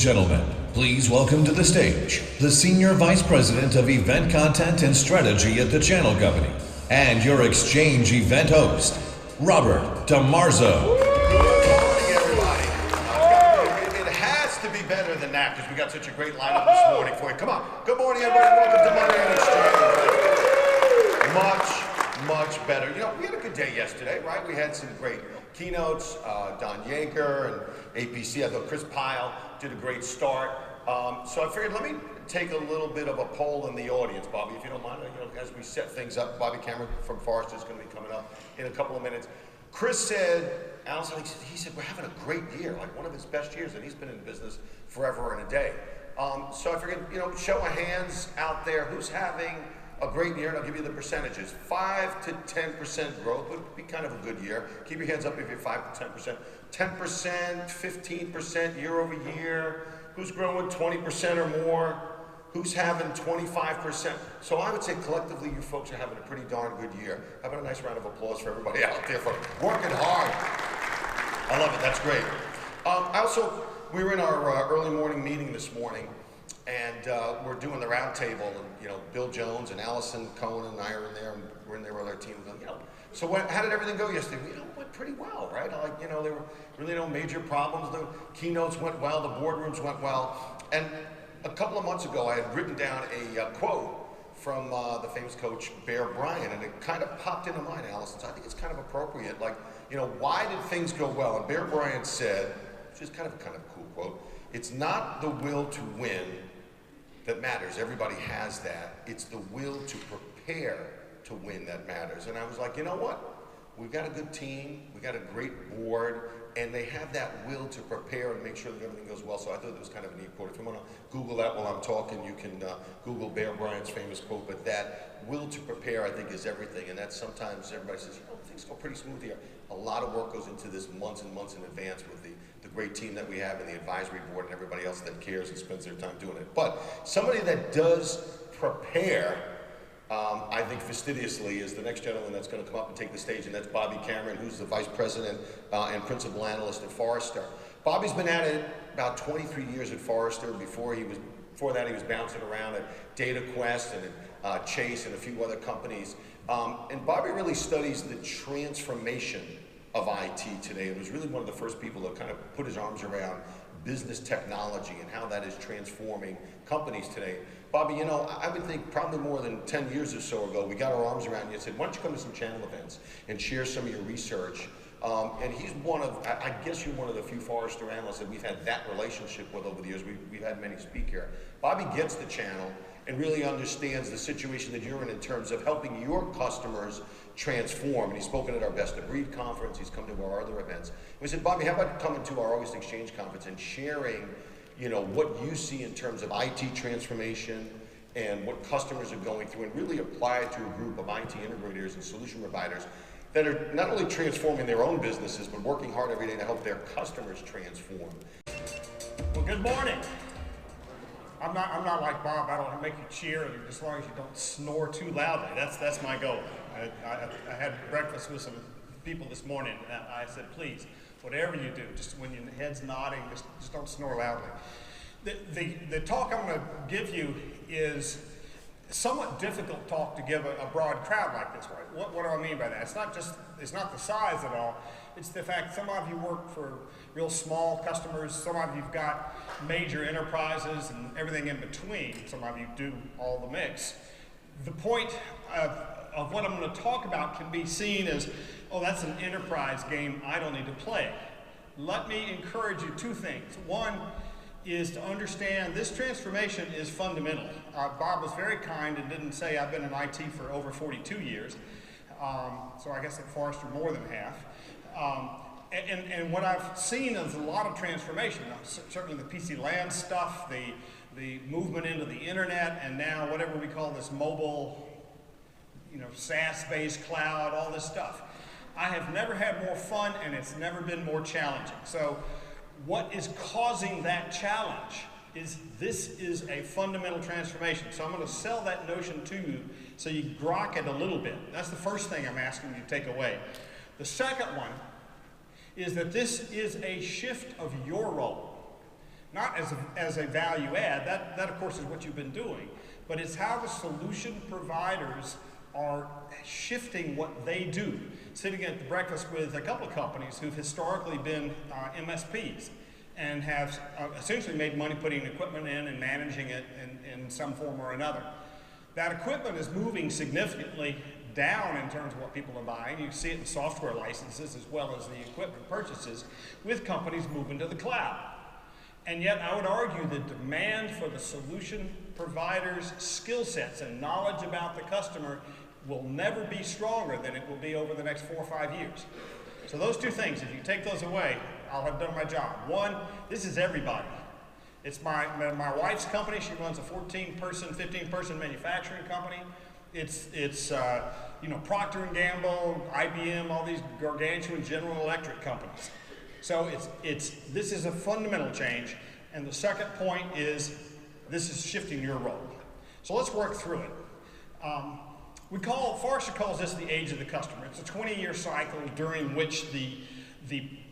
gentlemen, please welcome to the stage the Senior Vice President of Event Content and Strategy at the Channel Company and your XChange event host, Robert DeMarzo. Good morning, everybody. It has to be better than that because we got such a great lineup this morning for you. Come on. Good morning, everybody. Welcome to Monday on XChange. Much better. You know, we had a good day yesterday, right? We had some great keynotes. Don Yeager and APC. I thought Chris Pyle did a great start. So I figured let me take a little bit of a poll in the audience, Bobby, if you don't mind. You know, as we set things up, Bobby Cameron from Forrester is going to be coming up in a couple of minutes. Chris said, Allison, he said, we're having a great year, like one of his best years, and he's been in business forever and a day. So I figured, you know, show of hands out there, who's having a great year, and I'll give you the percentages. 5 to 10% growth would be kind of a good year. Keep your hands up if you're 5 to 10%. 10%, 15% year over year. Who's growing 20% or more? Who's having 25%? So I would say collectively you folks are having a pretty darn good year. How about a nice round of applause for everybody out there for working hard. I love it, that's great. We were in our early morning meeting this morning, and we're doing the round table, and you know, Bill Jones and Allison Cohen and I are in there, and we're in there with our team. You know, so how did everything go yesterday? You know, it went pretty well, right? Like, you know, there were really no major problems. The keynotes went well, the boardrooms went well, and a couple of months ago, I had written down a quote from the famous coach Bear Bryant, and it kind of popped into mind, Allison. So I think it's kind of appropriate. Like, you know, why did things go well? And Bear Bryant said, which is kind of a cool quote, "It's not the will to win that matters. Everybody has that. It's the will to prepare to win that matters." And I was like, you know what? We've got a good team. We got a great board, and they have that will to prepare and make sure that everything goes well. So I thought it was kind of a neat quote. If you want to Google that while I'm talking, you can Google Bear Bryant's famous quote. But that will to prepare, I think, is everything. And that's sometimes everybody says, you know, things go pretty smooth here. A lot of work goes into this months and months in advance with the great team that we have and the advisory board and everybody else that cares and spends their time doing it. But somebody that does prepare, I think fastidiously, is the next gentleman that's going to come up and take the stage, and that's Bobby Cameron, who's the Vice President and Principal Analyst at Forrester. Bobby's been at it about 23 years at Forrester. Before that, he was bouncing around at DataQuest and at Chase and a few other companies. And Bobby really studies the transformation of IT today. It was really one of the first people to kind of put his arms around business technology and how that is transforming companies today. Bobby, you know, I would think probably more than 10 years or so ago, we got our arms around you and said, why don't you come to some channel events and share some of your research? And he's one of, I guess you're one of the few Forrester analysts that we've had that relationship with over the years. We've had many speak here. Bobby gets the channel and really understands the situation that you're in terms of helping your customers transform. And he's spoken at our Best of Breed conference. He's come to our other events. We said, Bobby, how about coming to our August XChange conference and sharing, you know, what you see in terms of IT transformation and what customers are going through, and really apply it to a group of IT integrators and solution providers that are not only transforming their own businesses, but working hard every day to help their customers transform. Well, good morning. I'm not like Bob. I don't make you cheer as long as you don't snore too loudly. That's my goal. I had breakfast with some people this morning, and I said, please, whatever you do, just when your head's nodding, just don't snore loudly. The talk I'm going to give you is somewhat difficult talk to give a broad crowd like this, right? What do I mean by that? It's not the size at all. It's the fact some of you work for real small customers, some of you've got major enterprises and everything in between. Some of you do all the mix. The point of what I'm going to talk about can be seen as, oh, that's an enterprise game I don't need to play. Let me encourage you two things. One is to understand this transformation is fundamental. Bob was very kind and didn't say I've been in IT for over 42 years. So I guess at Forrester more than half. And what I've seen is a lot of transformation. Certainly the PC LAN stuff, the movement into the internet, and now whatever we call this mobile, you know, SaaS-based cloud, all this stuff. I have never had more fun, and it's never been more challenging. So what is causing that challenge is this is a fundamental transformation. So I'm going to sell that notion to you so you grok it a little bit. That's the first thing I'm asking you to take away. The second one is that this is a shift of your role. Not as a value add, that of course is what you've been doing, but it's how the solution providers are shifting what they do. Sitting at the breakfast with a couple of companies who've historically been MSPs and have essentially made money putting equipment in and managing it in some form or another. That equipment is moving significantly down in terms of what people are buying. You see it in software licenses as well as the equipment purchases with companies moving to the cloud. And yet I would argue the demand for the solution providers' skill sets and knowledge about the customer will never be stronger than it will be over the next 4 or 5 years. So those two things, if you take those away, I'll have done my job. One, this is everybody. It's my wife's company. She runs a 14-person, 15-person manufacturing company. It's Procter & Gamble, IBM, all these gargantuan General Electric companies. So this is a fundamental change. And the second point is this is shifting your role. So let's work through it. Forrester calls this the age of the customer. It's a 20-year cycle during which the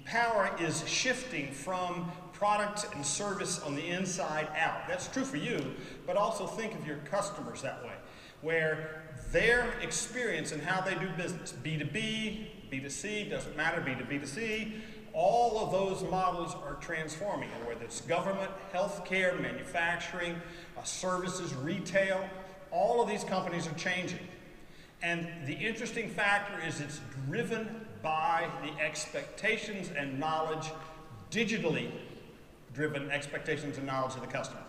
power is shifting from product and service on the inside out. That's true for you, but also think of your customers that way, where their experience and how they do business, B2B, B2C, doesn't matter, B2B2C, all of those models are transforming, whether it's government, healthcare, manufacturing, services, retail, all of these companies are changing. And the interesting factor is it's driven by the expectations and knowledge, digitally driven expectations and knowledge of the customer.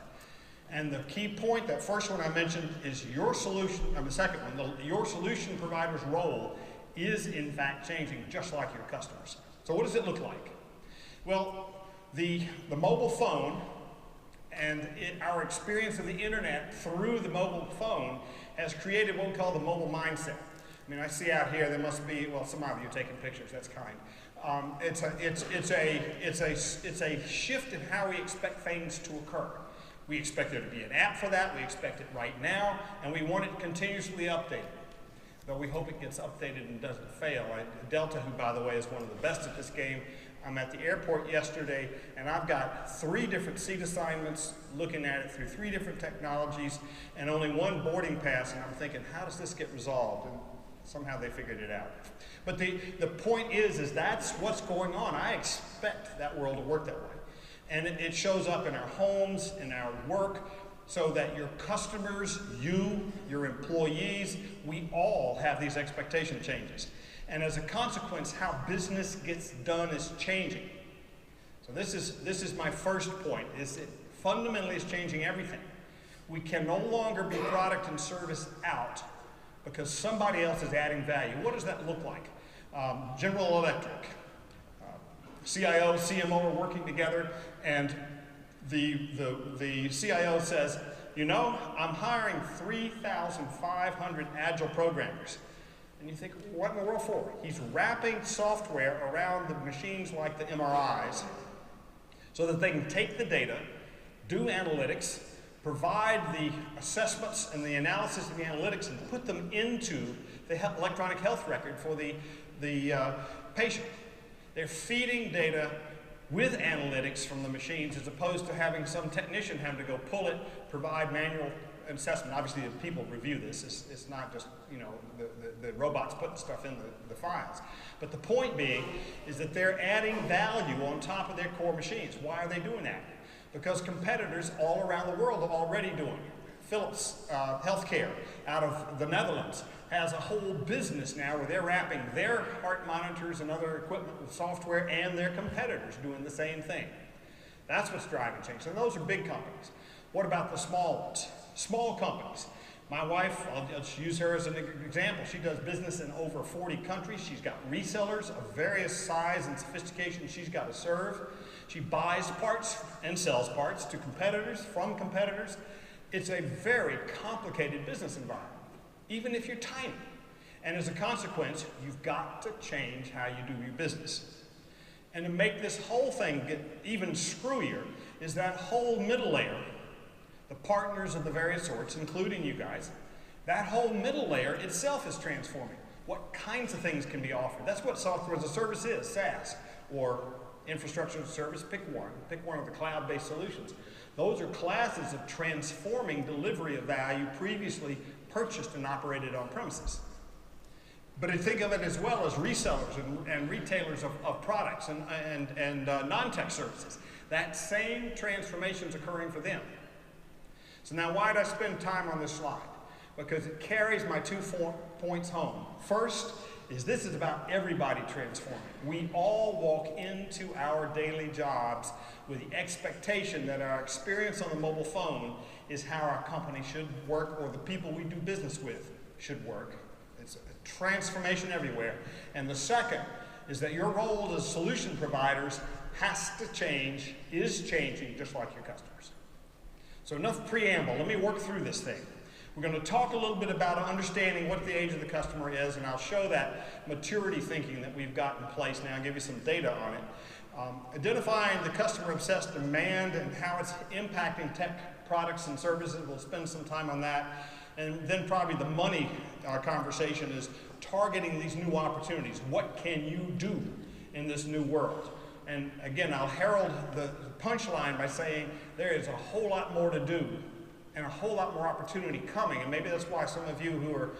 And the key point, that first one I mentioned, is your solution, the second one, your solution provider's role is in fact changing just like your customers. So what does it look like? Well, the mobile phone and our experience of the internet through the mobile phone has created what we call the mobile mindset. I mean, I see out here there must be, well, some of you are taking pictures. That's kind. It's a shift in how we expect things to occur. We expect there to be an app for that. We expect it right now, and we want it continuously updated. Though we hope it gets updated and doesn't fail. Delta, who by the way is one of the best at this game, I'm at the airport yesterday, and I've got 3 different seat assignments, looking at it through 3 different technologies, and only 1 boarding pass, and I'm thinking, how does this get resolved? And somehow they figured it out. But the point is that's what's going on. I expect that world to work that way. And it shows up in our homes, in our work, so that your customers, you, your employees, we all have these expectation changes. And as a consequence, how business gets done is changing. So this is my first point, is it fundamentally is changing everything. We can no longer be product and service out because somebody else is adding value. What does that look like? General Electric, CIO, CMO are working together, and the CIO says, you know, I'm hiring 3,500 agile programmers. And you think, what in the world for? He's wrapping software around the machines like the MRIs so that they can take the data, do analytics, provide the assessments and the analysis of the analytics, and put them into the electronic health record for the patient. They're feeding data with analytics from the machines as opposed to having some technician have to go pull it, provide manual assessment. Obviously, the people review this. It's not just, you know, the robots putting stuff in the files. But the point being is that they're adding value on top of their core machines. Why are they doing that? Because competitors all around the world are already doing it. Philips Healthcare out of the Netherlands has a whole business now where they're wrapping their heart monitors and other equipment with software, and their competitors doing the same thing. That's what's driving change. So those are big companies. What about the small ones? Small companies. My wife, I'll just use her as an example. She does business in over 40 countries. She's got resellers of various size and sophistication she's got to serve. She buys parts and sells parts to competitors, from competitors. It's a very complicated business environment, even if you're tiny. And as a consequence, you've got to change how you do your business. And to make this whole thing get even screwier is that whole middle layer, the partners of the various sorts, including you guys, that whole middle layer itself is transforming. What kinds of things can be offered? That's what software as a service is, SaaS, or Infrastructure as a service, pick one of the cloud-based solutions. Those are classes of transforming delivery of value previously purchased and operated on premises. But think of it as well as resellers and retailers of products and non-tech services. That same transformation is occurring for them. So now why did I spend time on this slide? Because it carries my 2 points home. First is this is about everybody transforming. We all walk into our daily jobs with the expectation that our experience on the mobile phone is how our company should work or the people we do business with should work. It's a transformation everywhere. And the second is that your role as solution providers has to change, is changing, just like your customers. So enough preamble, let me work through this thing. We're going to talk a little bit about understanding what the age of the customer is, and I'll show that maturity thinking that we've got in place now and give you some data on it. Identifying the customer-obsessed demand and how it's impacting tech products and services. We'll spend some time on that. And then probably the money conversation is targeting these new opportunities. What can you do in this new world? And again, I'll herald the punchline by saying there is a whole lot more to do and a whole lot more opportunity coming. And maybe that's why some of you who are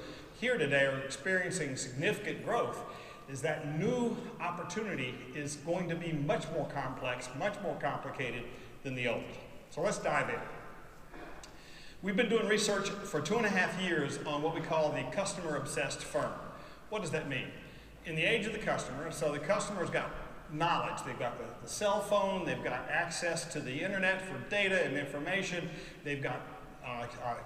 here today are experiencing significant growth, is that new opportunity is going to be much more complex, much more complicated than the old. So let's dive in. We've been doing research for 2.5 years on what we call the customer-obsessed firm. What does that mean? In the age of the customer, so the customer's got knowledge. They've got the cell phone, they've got access to the internet for data and information, they've got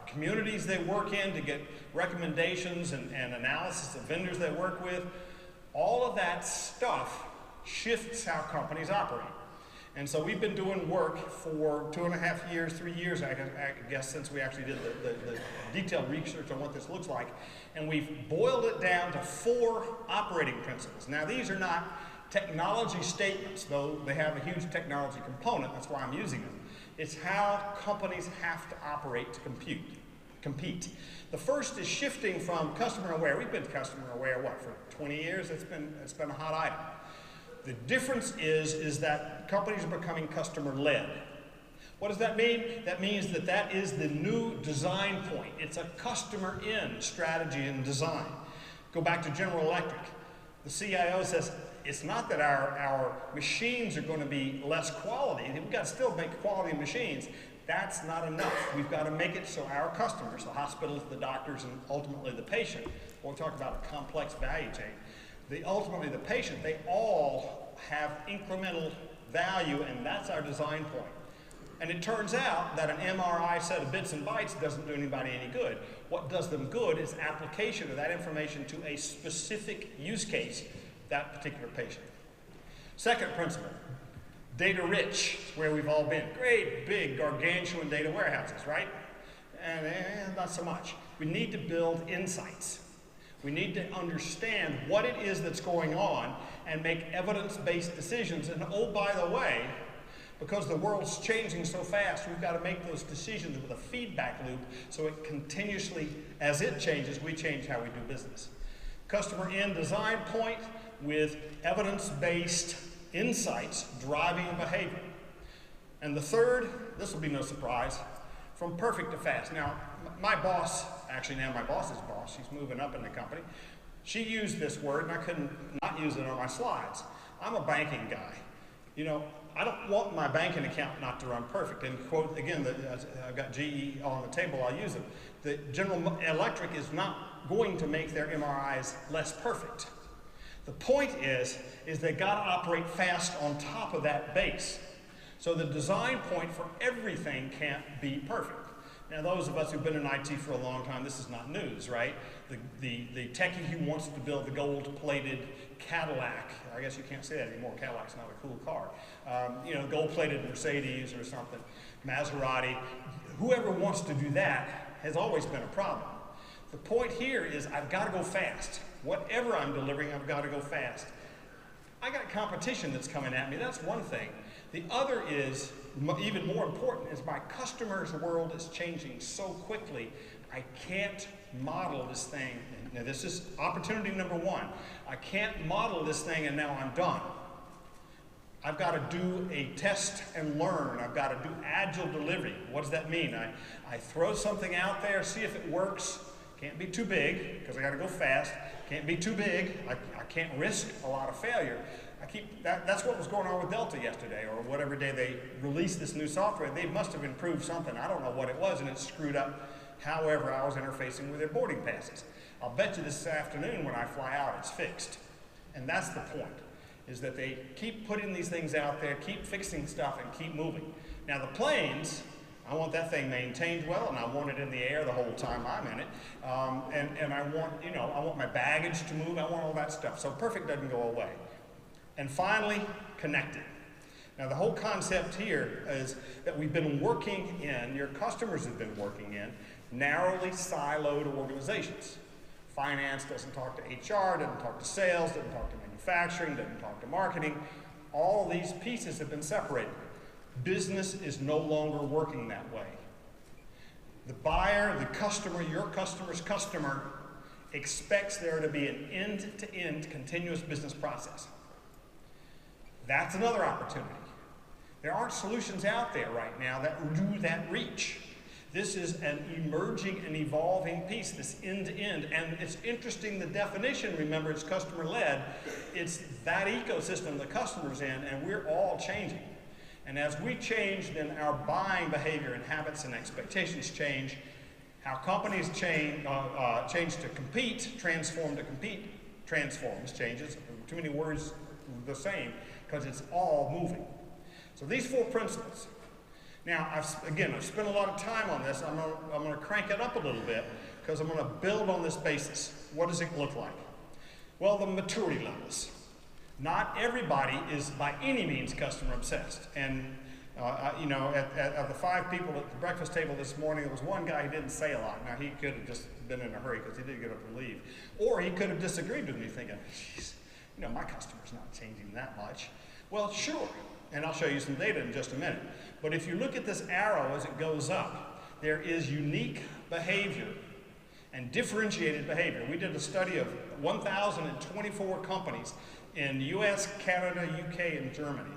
communities they work in to get recommendations and analysis of vendors they work with. All of that stuff shifts how companies operate. And so we've been doing work for 2.5 years, 3 years, I guess, since we actually did the detailed research on what this looks like. And we've boiled it down to 4 operating principles. Now, these are not technology statements, though they have a huge technology component. That's why I'm using them. It's how companies have to operate to compete. The first is shifting from customer aware. We've been customer aware, what, for 20 years? It's been a hot item. The difference is that companies are becoming customer-led. What does that mean? That means that is the new design point. It's a customer-in strategy and design. Go back to General Electric. The CIO says, it's not that our machines are going to be less quality. We've got to still make quality machines. That's not enough. We've got to make it so our customers, the hospitals, the doctors, and ultimately the patient, we'll talk about a complex value chain, ultimately the patient, they all have incremental value, and that's our design point. And it turns out that an MRI set of bits and bytes doesn't do anybody any good. What does them good is application of that information to a specific use case, that particular patient. Second principle, data rich, where we've all been. Great, big, gargantuan data warehouses, right? And not so much. We need to build insights. We need to understand what it is that's going on and make evidence-based decisions. And oh, by the way, because the world's changing so fast, we've got to make those decisions with a feedback loop so it continuously, as it changes, we change how we do business. Customer in design point with evidence-based insights driving behavior. And the third, this will be no surprise, from perfect to fast. Now, my boss, actually now my boss's boss, she's moving up in the company, she used this word and I couldn't not use it on my slides. I'm a banking guy. You know, I don't want my banking account not to run perfect. And quote, again, I've got GE on the table, I'll use it. The General Electric is not going to make their MRIs less perfect. The point is they got to operate fast on top of that base. So the design point for everything can't be perfect. Now, those of us who've been in IT for a long time, this is not news, right? The techie who wants to build the gold-plated Cadillac, I guess you can't say that anymore, Cadillac's not a cool car, you know, gold-plated Mercedes or something, Maserati, whoever wants to do that has always been a problem. The point here is I've got to go fast. Whatever I'm delivering, I've got to go fast. I got competition that's coming at me, that's one thing. The other is, even more important, is my customer's world is changing so quickly, I can't model this thing. Now this is opportunity number one. I can't model this thing and now I'm done. I've got to do a test and learn. I've got to do agile delivery. What does that mean? I throw something out there, see if it works. Can't be too big, because I got to go fast. Can't be too big. I can't risk a lot of failure. That's what was going on with Delta yesterday, or whatever day they released this new software. They must have improved something. I don't know what it was, and it screwed up however I was interfacing with their boarding passes. I'll bet you this afternoon when I fly out, it's fixed. And that's the point, is that they keep putting these things out there, keep fixing stuff, and keep moving. Now the planes, I want that thing maintained well, and I want it in the air the whole time I'm in it. And I want, I want my baggage to move. I want all that stuff. So perfect doesn't go away. And finally, connected. Now the whole concept here is that we've been working in, your customers have been working in, narrowly siloed organizations. Finance doesn't talk to HR, doesn't talk to sales, doesn't talk to manufacturing, doesn't talk to marketing. All these pieces have been separated. Business is no longer working that way. The buyer, the customer, your customer's customer expects there to be an end-to-end continuous business process. That's another opportunity. There aren't solutions out there right now that do that reach. This is an emerging and evolving piece, this end-to-end. And it's interesting, the definition, remember, it's customer-led. It's that ecosystem the customer's in, and we're all changing. And as we change, then our buying behavior and habits and expectations change. How companies change to compete, transform to compete, transforms, changes. Too many words the same, because it's all moving. So these 4 principles. Now, I've spent a lot of time on this. I'm going to crank it up a little bit, because I'm going to build on this basis. What does it look like? Well, the maturity levels. Not everybody is by any means customer obsessed. And at the 5 people at the breakfast table this morning, there was one guy who didn't say a lot. Now, he could have just been in a hurry because he did get up and leave. Or he could have disagreed with me thinking, geez, my customer's not changing that much. Well, sure. And I'll show you some data in just a minute. But if you look at this arrow as it goes up, there is unique behavior and differentiated behavior. We did a study of 1,024 companies in the US, Canada, UK, and Germany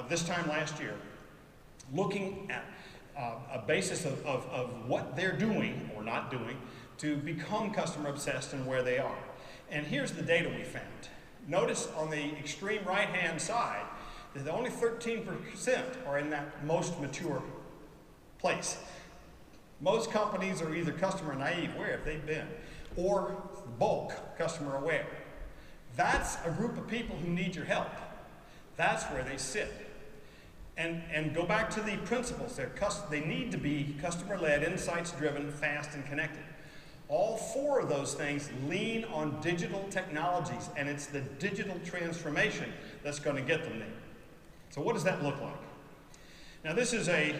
this time last year, looking at a basis of what they're doing or not doing to become customer obsessed and where they are. And here's the data we found. Notice on the extreme right-hand side that only 13% are in that most mature place. Most companies are either customer naive, where have they been, or bulk customer aware. That's a group of people who need your help. That's where they sit. And go back to the principles. They need to be customer-led, insights-driven, fast, and connected. All 4 of those things lean on digital technologies, and it's the digital transformation that's going to get them there. So what does that look like? Now this is a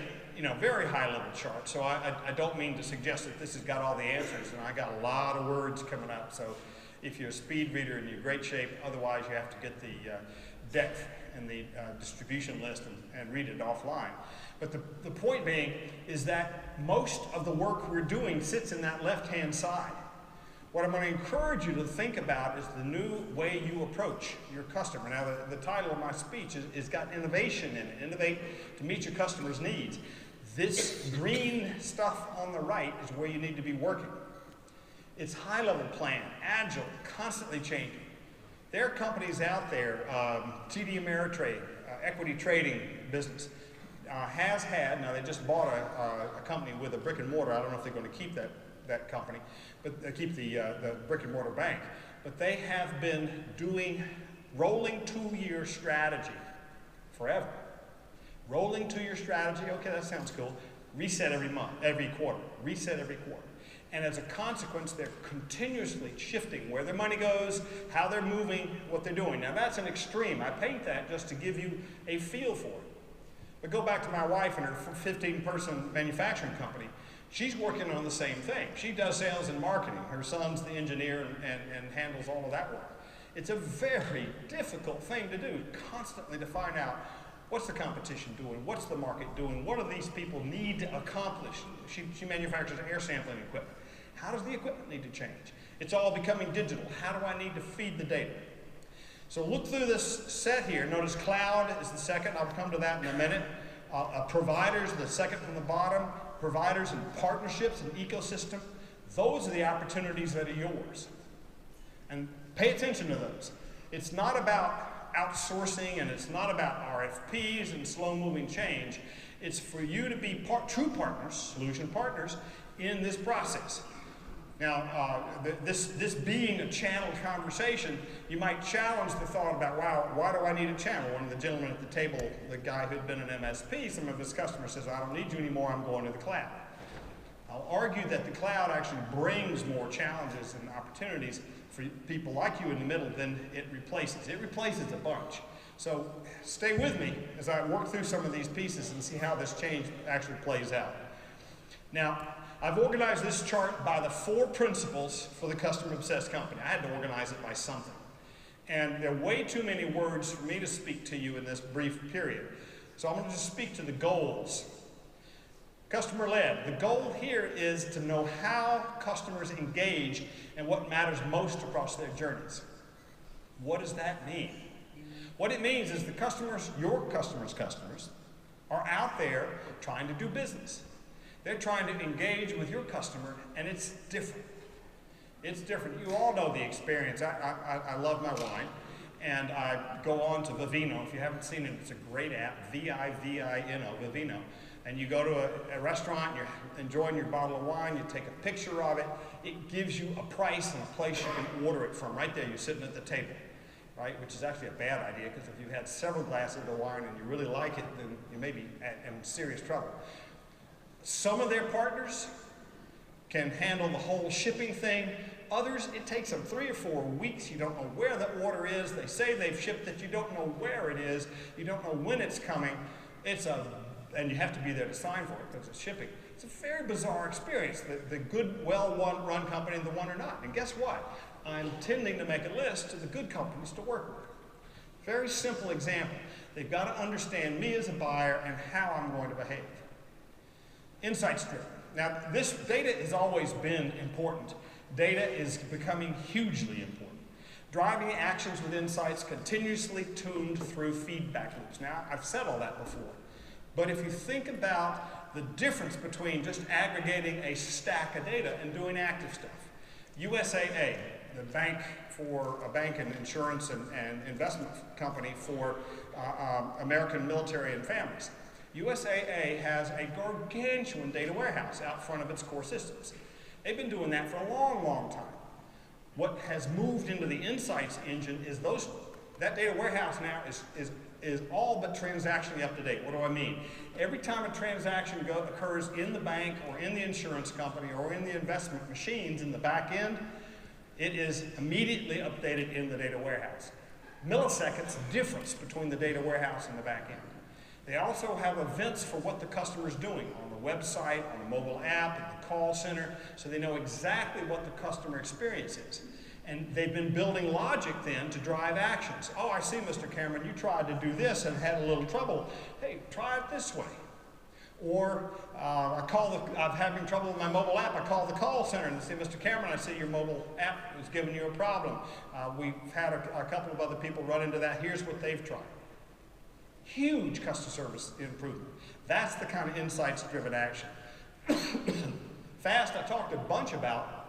very high-level chart, so I don't mean to suggest that this has got all the answers, and I got a lot of words coming up, so if you're a speed reader and you're in great shape, otherwise you have to get the deck and the distribution list and read it offline. But the point being is that most of the work we're doing sits in that left-hand side. What I'm going to encourage you to think about is the new way you approach your customer. Now, the title of my speech is got innovation in it. Innovate to meet your customer's needs. This green stuff on the right is where you need to be working. It's high-level plan, agile, constantly changing. There are companies out there, TD Ameritrade, equity trading business, has had, now they just bought a company with a brick and mortar. I don't know if they're going to keep that company, but they keep the brick and mortar bank. But they have been doing rolling 2-year strategy forever. Rolling 2-year strategy, okay, that sounds cool. Reset every month, every quarter, reset every quarter. And as a consequence, they're continuously shifting where their money goes, how they're moving, what they're doing. Now that's an extreme. I paint that just to give you a feel for it. But go back to my wife and her 15-person manufacturing company. She's working on the same thing. She does sales and marketing. Her son's the engineer and handles all of that work. It's a very difficult thing to do, constantly to find out what's the competition doing, what's the market doing, what do these people need to accomplish. She manufactures air sampling equipment. How does the equipment need to change? It's all becoming digital. How do I need to feed the data? So look through this set here. Notice cloud is the second. I'll come to that in a minute. Providers, the second from the bottom. Providers and partnerships and ecosystem. Those are the opportunities that are yours. And pay attention to those. It's not about outsourcing, and it's not about RFPs and slow-moving change. It's for you to be true partners, solution partners, in this process. Now, this being a channeled conversation, you might challenge the thought about, wow, why do I need a channel? One of the gentlemen at the table, the guy who'd been an MSP, some of his customers says, I don't need you anymore, I'm going to the cloud. I'll argue that the cloud actually brings more challenges and opportunities for people like you in the middle than it replaces. It replaces a bunch. So stay with me as I work through some of these pieces and see how this change actually plays out. Now, I've organized this chart by the 4 principles for the customer-obsessed company. I had to organize it by something. And there are way too many words for me to speak to you in this brief period. So I'm going to just speak to the goals. Customer-led. The goal here is to know how customers engage and what matters most across their journeys. What does that mean? What it means is the customers, your customers' customers, are out there trying to do business. They're trying to engage with your customer, and it's different. It's different. You all know the experience. I love my wine, and I go on to Vivino. If you haven't seen it, it's a great app, V-I-V-I-N-O, Vivino. And you go to a restaurant, you're enjoying your bottle of wine, you take a picture of it, it gives you a price and a place you can order it from. Right there, you're sitting at the table, right? Which is actually a bad idea, because if you've had several glasses of wine and you really like it, then you may be in serious trouble. Some of their partners can handle the whole shipping thing. Others, it takes them 3 or 4 weeks. You don't know where the order is. They say they've shipped it. You don't know where it is. You don't know when it's coming. And you have to be there to sign for it because it's shipping. It's a very bizarre experience. The good, well-run company and the one or not. And guess what? I'm tending to make a list of the good companies to work with. Very simple example. They've got to understand me as a buyer and how I'm going to behave. Insights driven. Now, this data has always been important. Data is becoming hugely important. Driving actions with insights continuously tuned through feedback loops. Now, I've said all that before. But if you think about the difference between just aggregating a stack of data and doing active stuff. USAA, the bank and insurance and investment company for American military and families. USAA has a gargantuan data warehouse out front of its core systems. They've been doing that for a long, long time. What has moved into the insights engine is that data warehouse now is all but transactionally up to date. What do I mean? Every time a transaction occurs in the bank or in the insurance company or in the investment machines in the back end, it is immediately updated in the data warehouse. Milliseconds difference between the data warehouse and the back end. They also have events for what the customer is doing on the website, on the mobile app, at the call center, so they know exactly what the customer experience is. And they've been building logic then to drive actions. Oh, I see, Mr. Cameron, you tried to do this and had a little trouble. Hey, try it this way. Or I'm having trouble with my mobile app. I call the call center and say, Mr. Cameron, I see your mobile app is giving you a problem. We've had a couple of other people run into that. Here's what they've tried. Huge customer service improvement. That's the kind of insights-driven action. Fast, I talked a bunch about,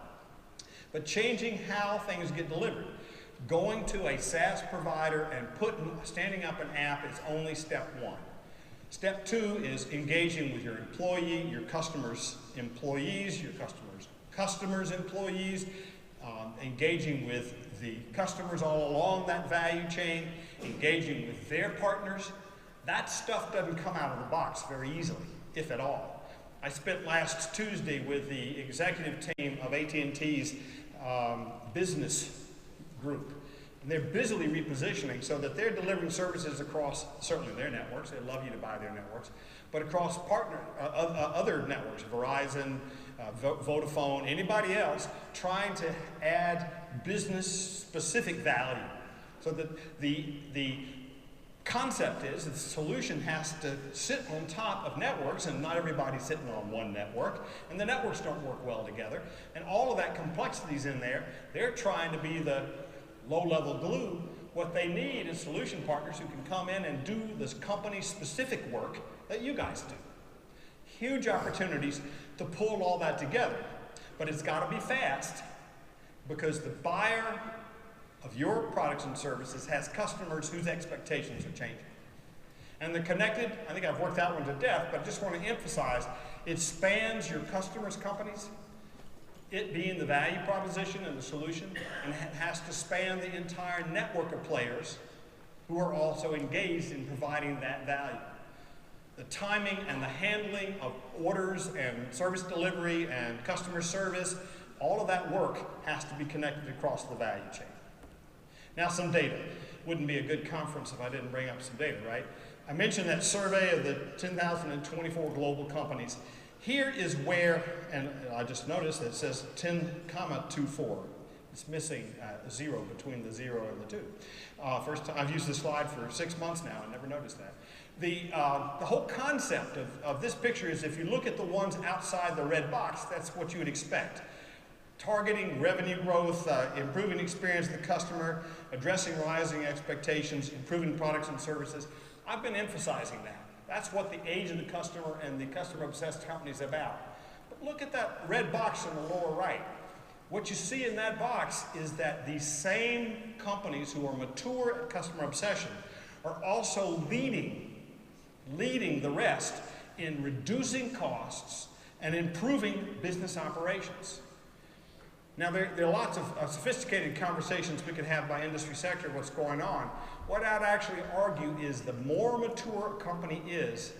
but changing how things get delivered. Going to a SaaS provider and standing up an app is only step 1. Step 2 is engaging with your employee, your customers' employees, your customers' employees, engaging with the customers all along that value chain, engaging with their partners. That stuff doesn't come out of the box very easily, if at all. I spent last Tuesday with the executive team of AT&T's business group. And they're busily repositioning so that they're delivering services across, certainly their networks, they love you to buy their networks, but across other networks, Verizon, Vodafone, anybody else, trying to add business-specific value. So that the concept is that the solution has to sit on top of networks, and not everybody's sitting on one network, and the networks don't work well together, and all of that complexity's in there. They're trying to be the low-level glue What they need is solution partners who can come in and do this company-specific work that you guys do. Huge opportunities to pull all that together. But it's got to be fast, because the buyer of your products and services has customers whose expectations are changing. And they're connected. I think I've worked that one to death, but I just want to emphasize it spans your customers' companies, it being the value proposition and the solution, and it has to span the entire network of players who are also engaged in providing that value. The timing and the handling of orders and service delivery and customer service, all of that work has to be connected across the value chain. Now, some data. Wouldn't be a good conference if I didn't bring up some data, right? I mentioned that survey of the 10,024 global companies. Here is where, and I just noticed that it says 10,24. It's missing a zero between the 0 and the 2. First time, I've used this slide for 6 months now. I never noticed that. The whole concept of this picture is, if you look at the ones outside the red box, that's what you would expect. Targeting revenue growth, improving experience of the customer, addressing rising expectations, improving products and services. I've been emphasizing that. That's what the age of the customer and the customer-obsessed company is about. But look at that red box in the lower right. What you see in that box is that these same companies who are mature at customer obsession are also leading the rest in reducing costs and improving business operations. Now, there are lots of sophisticated conversations we could have by industry sector of what's going on. What I'd actually argue is the more mature a company is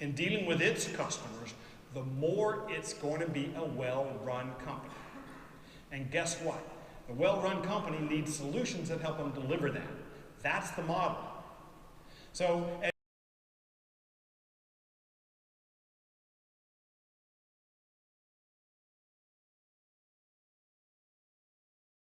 in dealing with its customers, the more it's going to be a well-run company. And guess what? A well-run company needs solutions that help them deliver that. That's the model. So